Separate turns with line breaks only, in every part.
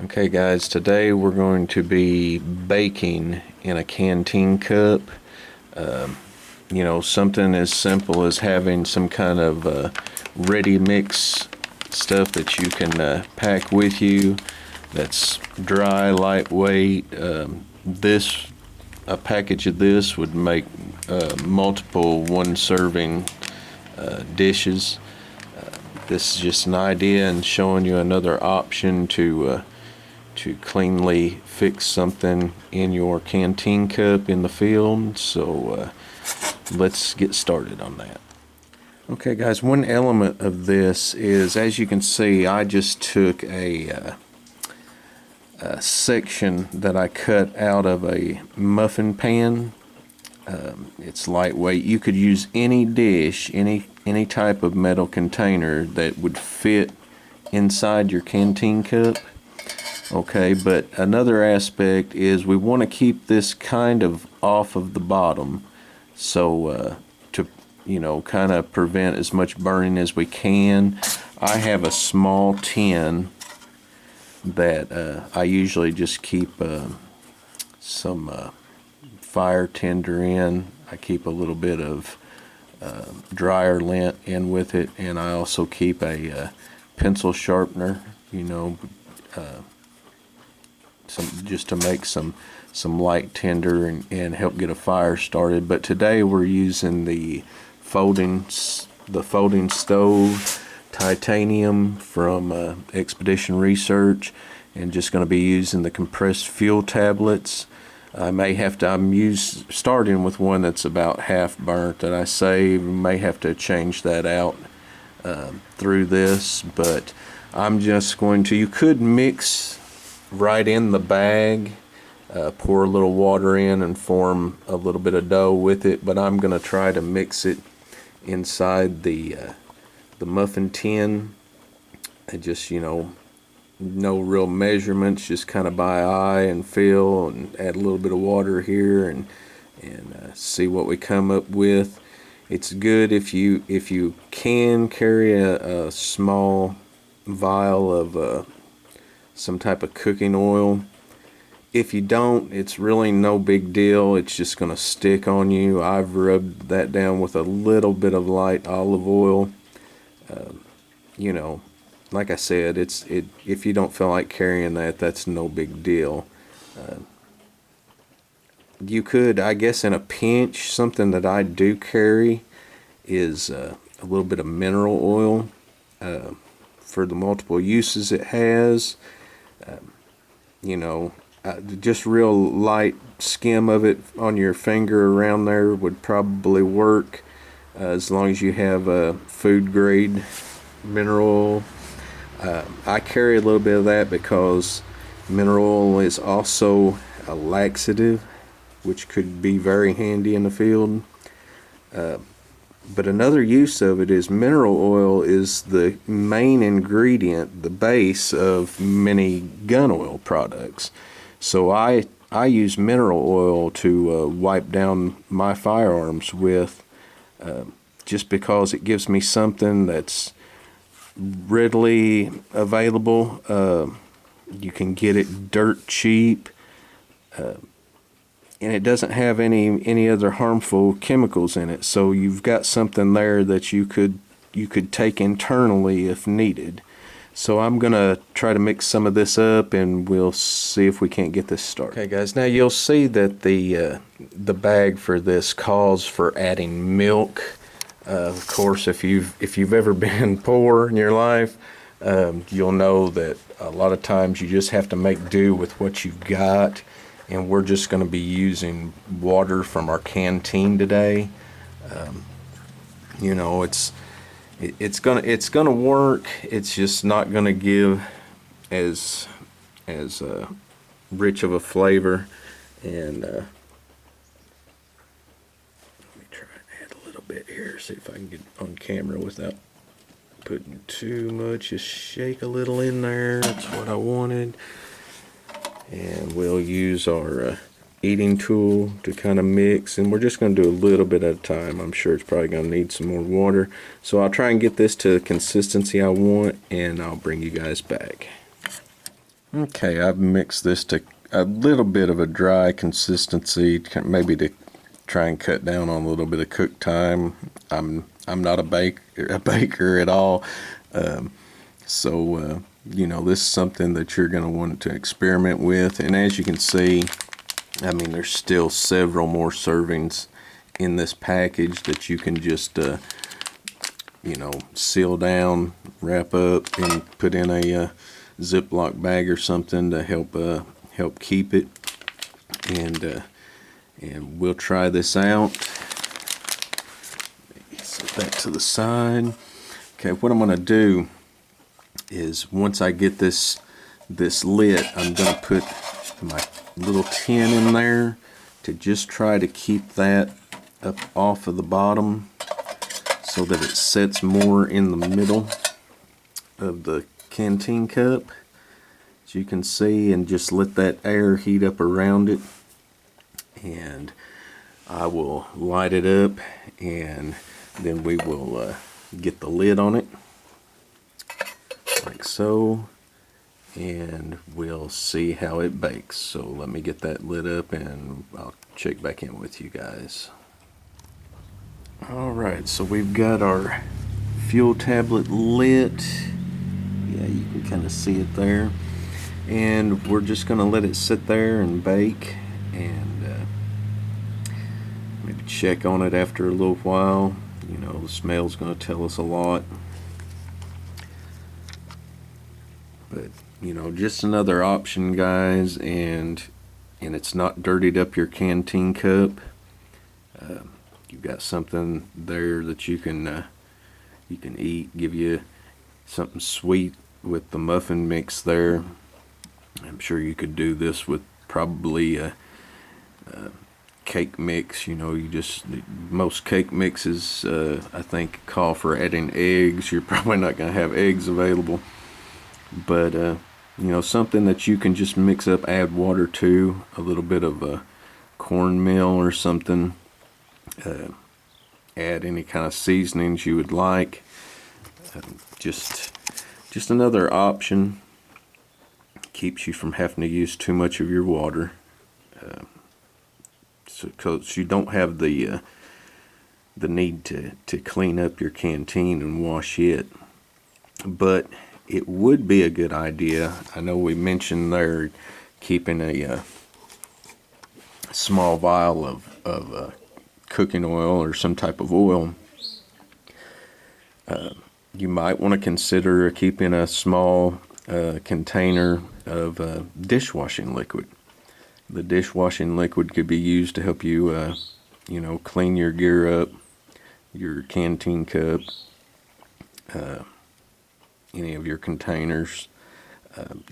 Okay guys, today we're going to be baking in a canteen cup. Something as simple as having some kind of ready mix stuff that you can pack with you that's dry, lightweight. A package of this would make multiple one serving dishes. This is just an idea and showing you another option to cleanly fix something in your canteen cup in the field. So let's get started on that. Okay guys, one element of this is, as you can see, I just took a section that I cut out of a muffin pan. It's lightweight. You could use any dish, any type of metal container that would fit inside your canteen cup. Okay, but another aspect is we want to keep this kind of off of the bottom, so to kind of prevent as much burning as we can. I have a small tin that I usually just keep some fire tinder in. I keep a little bit of dryer lint in with it, and I also keep a pencil sharpener, just to make some light tinder and help get a fire started. But today we're using the folding stove titanium from Expedition Research, and just going to be using the compressed fuel tablets. I'm starting with one that's about half burnt that I saved. May have to change that out through this, but I'm just going to, you could mix right in the bag, pour a little water in and form a little bit of dough with it, but I'm going to try to mix it inside the muffin tin. And just, no real measurements, just kind of by eye and feel, and add a little bit of water here and see what we come up with. It's good if you can carry a small vial of some type of cooking oil. If you don't, it's really no big deal. It's just going to stick on you. I've rubbed that down with a little bit of light olive oil. Like I said, if you don't feel like carrying that, that's no big deal. You could, I guess, in a pinch, something that I do carry is a little bit of mineral oil for the multiple uses it has. Just real light skim of it on your finger around there would probably work, as long as you have a food grade mineral oil. I carry a little bit of that because mineral oil is also a laxative, which could be very handy in the field. But another use of it is mineral oil is the main ingredient, the base of many gun oil products. So I use mineral oil to wipe down my firearms with, just because it gives me something that's readily available. You can get it dirt cheap, and it doesn't have any other harmful chemicals in it. So you've got something there that you could take internally if needed. So I'm gonna try to mix some of this up, and we'll see if we can't get this started. Okay guys, now you'll see that the bag for this calls for adding milk. Of course, if you've ever been poor in your life, you'll know that a lot of times you just have to make do with what you've got. And we're just going to be using water from our canteen today. It's gonna work. It's just not going to give as rich of a flavor. And let me try and add a little bit here. See if I can get on camera without putting too much. Just shake a little in there. That's what I wanted. And we'll use our eating tool to kind of mix, and we're just going to do a little bit at a time. I'm sure it's probably going to need some more water, so I'll try and get this to the consistency I want, and I'll bring you guys back. Okay, I've mixed this to a little bit of a dry consistency, maybe to try and cut down on a little bit of cook time. I'm not a baker at all, so this is something that you're going to want to experiment with. And as you can see, I mean, there's still several more servings in this package that you can just seal down, wrap up, and put in a Ziploc bag or something to help keep it. And we'll try this out. Set that to the side. Okay, what I'm gonna do is, once I get this lit, I'm gonna put my little tin in there to just try to keep that up off of the bottom so that it sets more in the middle of the canteen cup, as you can see, and just let that air heat up around it. And I will light it up, and then we will get the lid on it like so, and we'll see how it bakes. So let me get that lit up and I'll check back in with you guys. Alright, so we've got our fuel tablet lit. Yeah, you can kind of see it there. And we're just going to let it sit there and bake, and maybe check on it after a little while. The smell's going to tell us a lot. But, just another option, guys, and it's not dirtied up your canteen cup. You've got something there that you can eat, give you something sweet with the muffin mix there. I'm sure you could do this with probably a cake mix. Most cake mixes I think call for adding eggs. You're probably not going to have eggs available, but something that you can just mix up, add water to, a little bit of cornmeal or something, add any kind of seasonings you would like. Just another option. Keeps you from having to use too much of your water, so because you don't have the need to clean up your canteen and wash it. But it would be a good idea. I know we mentioned there keeping a small vial of cooking oil or some type of oil. You might want to consider keeping a small container of dishwashing liquid. The dishwashing liquid could be used to help you clean your gear up, your canteen cup, any of your containers.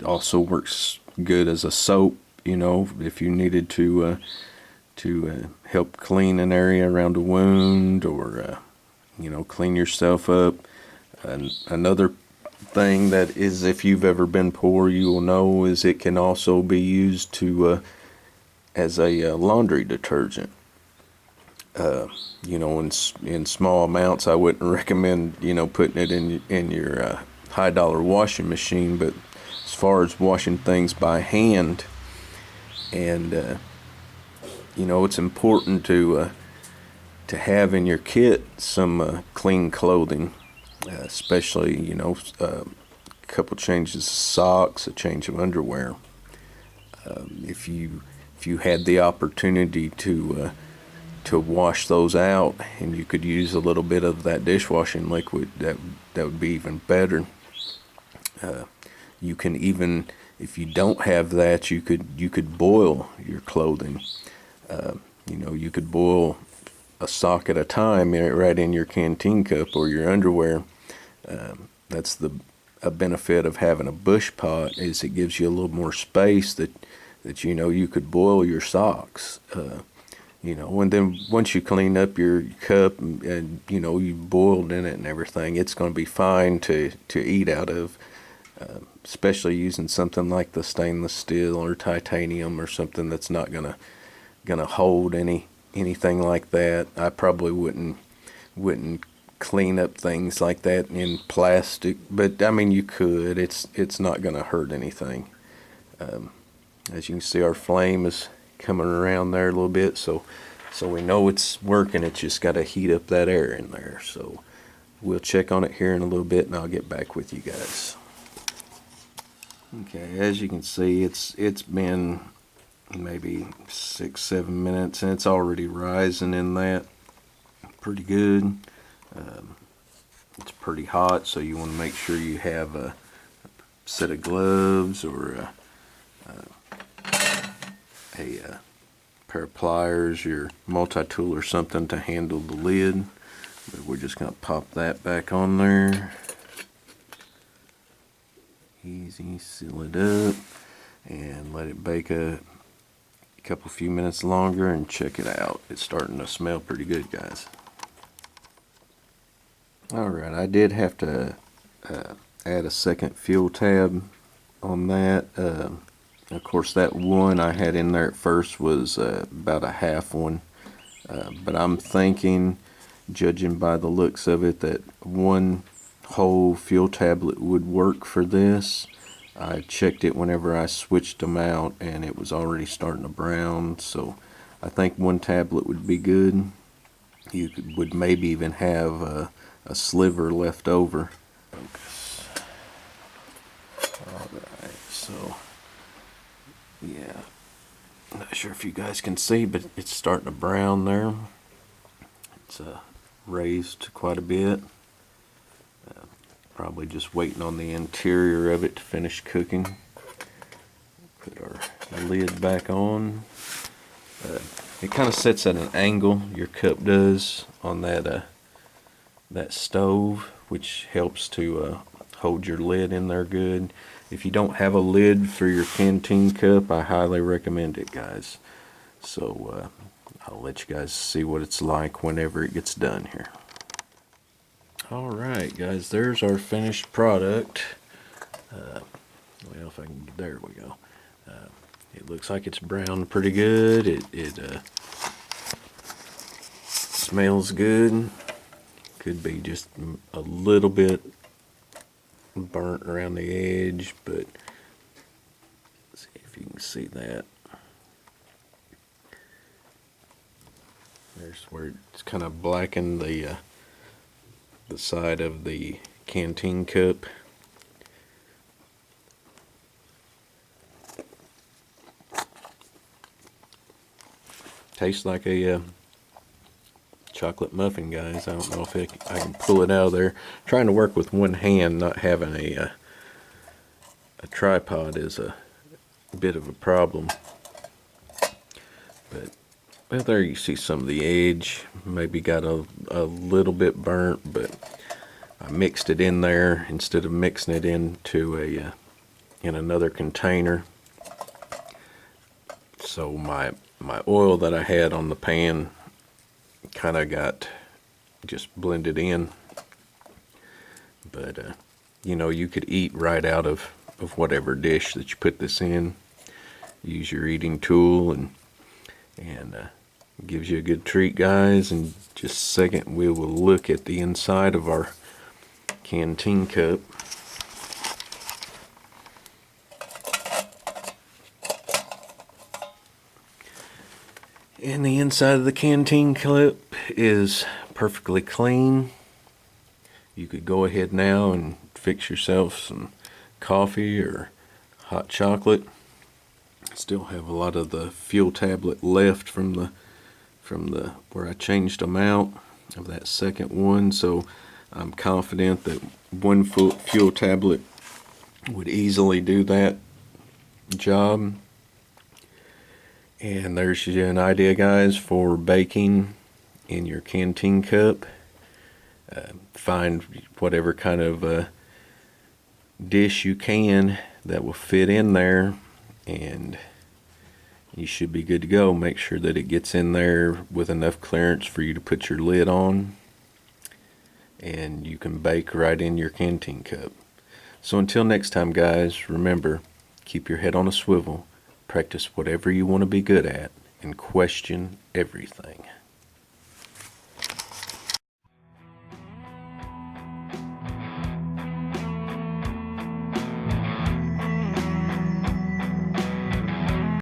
Also works good as a soap, if you needed to help clean an area around a wound, or clean yourself up. Another thing that is, if you've ever been poor, you will know, is it can also be used to as a laundry detergent. In small amounts. I wouldn't recommend putting it in your high dollar washing machine, but as far as washing things by hand, and it's important to have in your kit some clean clothing, especially a couple changes of socks, a change of underwear. If you had the opportunity to wash those out, and you could use a little bit of that dishwashing liquid, that would be even better. You can even, if you don't have that, you could boil your clothing. You could boil a sock at a time right in your canteen cup or your underwear. That's a benefit of having a bush pot, is it gives you a little more space that you could boil your socks. And then once you clean up your cup and you boiled in it and everything, it's going to be fine to eat out of, especially using something like the stainless steel or titanium or something that's not gonna hold anything like that. I probably wouldn't clean up things like that in plastic, but I mean, you could. It's not gonna hurt anything. As you can see, our flame is coming around there a little bit, so we know it's working. It's just got to heat up that air in there. So we'll check on it here in a little bit, and I'll get back with you guys. Okay, as you can see, it's been maybe 6-7 minutes, and it's already rising in that pretty good. It's pretty hot, so you want to make sure you have a set of gloves or a pair of pliers, your multi-tool or something to handle the lid. But we're just going to pop that back on there. Easy, seal it up, and let it bake a few minutes longer and check it out. It's starting to smell pretty good, guys. Alright, I did have to add a second fuel tab on that. Of course, that one I had in there at first was about a half one, but I'm thinking, judging by the looks of it, that one whole fuel tablet would work for this. I checked it whenever I switched them out, and it was already starting to brown, so I think one tablet would be good. You would maybe even have a sliver left over. Alright, so yeah, not sure if you guys can see, but it's starting to brown there. It's raised quite a bit. Probably just waiting on the interior of it to finish cooking. Put our lid back on. It kind of sets at an angle, your cup does, on that stove, which helps to hold your lid in there good. If you don't have a lid for your Canteen Cup, I highly recommend it, guys. So I'll let you guys see what it's like whenever it gets done here. Alright, guys, there's our finished product. Well, if I can, there we go. It looks like it's browned pretty good. It smells good. Could be just a little bit burnt around the edge, but let's see if you can see that. There's where it's kind of blackened the side of the Canteen Cup. Tastes like a chocolate muffin, guys. I don't know if I can pull it out of there. Trying to work with one hand, not having a tripod is a bit of a problem. But well, there you see some of the edge. Maybe got a little bit burnt, but I mixed it in there instead of mixing it into in another container. So my oil that I had on the pan kind of got just blended in. But you know, you could eat right out of whatever dish that you put this in. Use your eating tool and gives you a good treat, guys. In just a second, we will look at the inside of our Canteen Cup. And the inside of the Canteen Cup is perfectly clean. You could go ahead now and fix yourself some coffee or hot chocolate. Still have a lot of the fuel tablet left from the where I changed them out of that second one, so I'm confident that one fuel tablet would easily do that job. And there's an idea, guys, for baking in your Canteen Cup. Find whatever kind of dish you can that will fit in there, and you should be good to go. Make sure that it gets in there with enough clearance for you to put your lid on, and you can bake right in your Canteen Cup. So until next time, guys, remember, keep your head on a swivel, practice whatever you want to be good at, and question everything.